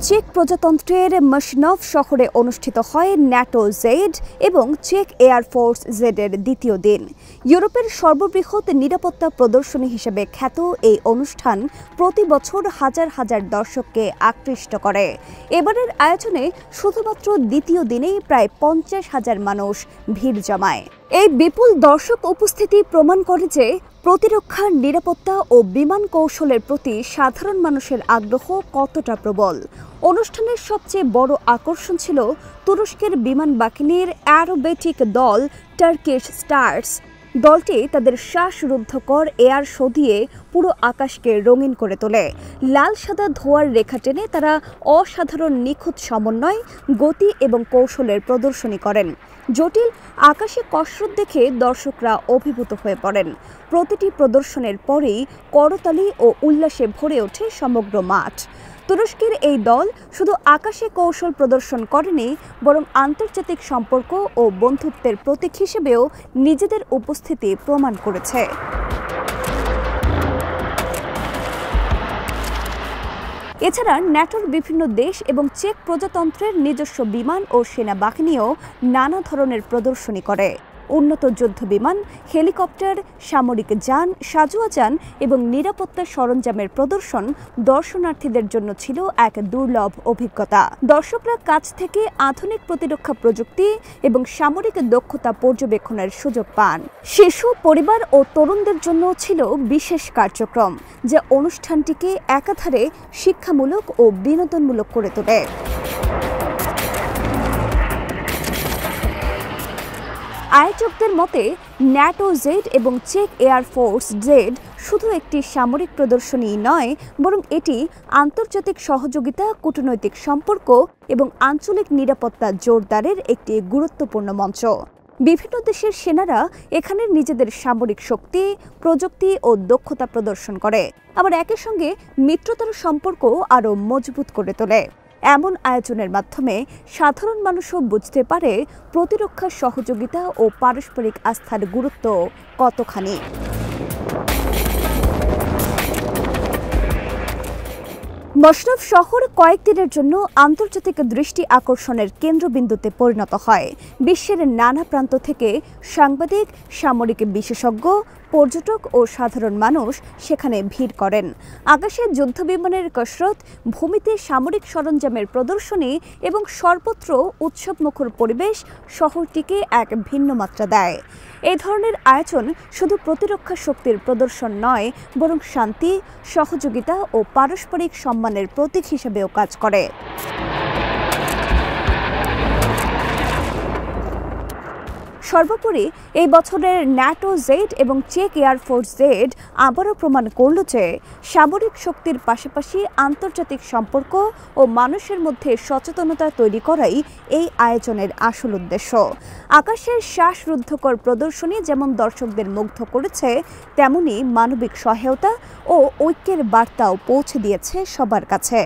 Check প্রজাতন্ত্রের মশনভ শহরে অনুষ্ঠিত হয় ন্যাটো জেড এবং চেক এয়ার ফোর্স জেডের দ্বিতীয় দিন। ইউরোপের সর্ববৃহৎ নিরাপত্তা প্রদর্শনী হিসেবে খ্যাত এই অনুষ্ঠান প্রতি বছর হাজার হাজার দর্শককে আকৃষ্ট করে। এবারের আয়োজনে শুধুমাত্র দ্বিতীয় দিনেই প্রায় 50,000 মানুষ ভিড় জমায়। এই বিপুল দর্শক উপস্থিতি প্রমাণ করে যে প্রতিরক্ষা, নিরাপত্তা ও বিমান কৌশলের প্রতি সাধারণ মানুষের আগ্রহ কতটা প্রবল। অনুষ্ঠানের সবচেয়ে বড় আকর্ষণ ছিল তুরস্কের বিমান বাহিনীর অ্যারোবেটিক দল টার্কিশ স্টার্স। দলটি তাদের শ্বাসরুদ্ধকর এয়ার শো দিয়ে পুরো আকাশকে রঙিন করে তোলে। লাল সাদা ধোঁয়ার রেখা টেনে তারা অসাধারণ নিখুঁত সমন্বয়, গতি এবং কৌশলের প্রদর্শনী করেন। জটিল আকাশে কসরত দেখে দর্শকরা অভিভূত হয়ে পড়েন। প্রতিটি প্রদর্শনের পরেই করতালি ও উল্লাসে ভরে ওঠে সমগ্র মাঠ। তুরস্কের এই দল শুধু আকাশে কৌশল প্রদর্শন করেনি, বরং আন্তর্জাতিক সম্পর্ক ও বন্ধুত্বের প্রতীক হিসেবেও নিজেদের উপস্থিতি প্রমাণ করেছে। এছাড়া ন্যাটোর বিভিন্ন দেশ এবং চেক প্রজাতন্ত্রের নিজস্ব বিমান ও সেনাবাহিনীও নানা ধরনের প্রদর্শনী করে। উন্নত যুদ্ধ বিমান, হেলিকপ্টার, সামরিক যান, সাজোয়া যান এবং নিরাপত্তা সরঞ্জামের প্রদর্শন দর্শনার্থীদের জন্য ছিল এক দুর্লভ অভিজ্ঞতা। দর্শকরা কাছ থেকে আধুনিক প্রতিরক্ষা প্রযুক্তি এবং সামরিক দক্ষতা পর্যবেক্ষণের সুযোগ পান। শিশু, পরিবার ও তরুণদের জন্য ছিল বিশেষ কার্যক্রম, যা অনুষ্ঠানটিকে একাধারে শিক্ষামূলক ও বিনোদনমূলক করে তোলে। আয়োজকদের মতে ন্যাটো জেড এবং চেক এয়ার ফোর্স জেড শুধু একটি সামরিক প্রদর্শনী নয়, বরং এটি আন্তর্জাতিক সহযোগিতা, কূটনৈতিক সম্পর্ক এবং আঞ্চলিক নিরাপত্তা জোরদারের একটি গুরুত্বপূর্ণ মঞ্চ। বিভিন্ন দেশের সেনারা এখানে নিজেদের সামরিক শক্তি, প্রযুক্তি ও দক্ষতা প্রদর্শন করে, আবার একই সঙ্গে মিত্রতার সম্পর্ক আরও মজবুত করে তোলে। এমন আয়োজনের মাধ্যমে সাধারণ মানুষও বুঝতে পারে প্রতিরক্ষা সহযোগিতা ও পারস্পরিক আস্থার গুরুত্ব কতখানি। মশরফ শহর কয়েকদিনের জন্য আন্তর্জাতিক দৃষ্টি আকর্ষণের কেন্দ্রবিন্দুতে পরিণত হয়। বিশ্বের নানা প্রান্ত থেকে সাংবাদিক, সামরিক বিশেষজ্ঞ, পর্যটক ও সাধারণ মানুষ সেখানে ভিড় করেন। আকাশে যুদ্ধবিমানের কসরত, ভূমিতে সামরিক সরঞ্জামের প্রদর্শনী এবং সর্বত্র উৎসবমুখর পরিবেশ শহরটিকে এক ভিন্ন মাত্রা দেয়। এই ধরনের আয়োজন শুধু প্রতিরক্ষা শক্তির প্রদর্শন নয়, বরং শান্তি, সহযোগিতা ও পারস্পরিক সম্মানের প্রতীক হিসেবেও কাজ করে। সর্বোপরি এই বছরের ন্যাটো জেড এবং চেক এয়ার ফোর্স জেড আবারও প্রমাণ করল যে সামরিক শক্তির পাশাপাশি আন্তর্জাতিক সম্পর্ক ও মানুষের মধ্যে সচেতনতা তৈরি করাই এই আয়োজনের আসল উদ্দেশ্য। আকাশের শ্বাসরুদ্ধকর প্রদর্শনী যেমন দর্শকদের মুগ্ধ করেছে, তেমনি মানবিক সহায়তা ও ঐক্যের বার্তাও পৌঁছে দিয়েছে সবার কাছে।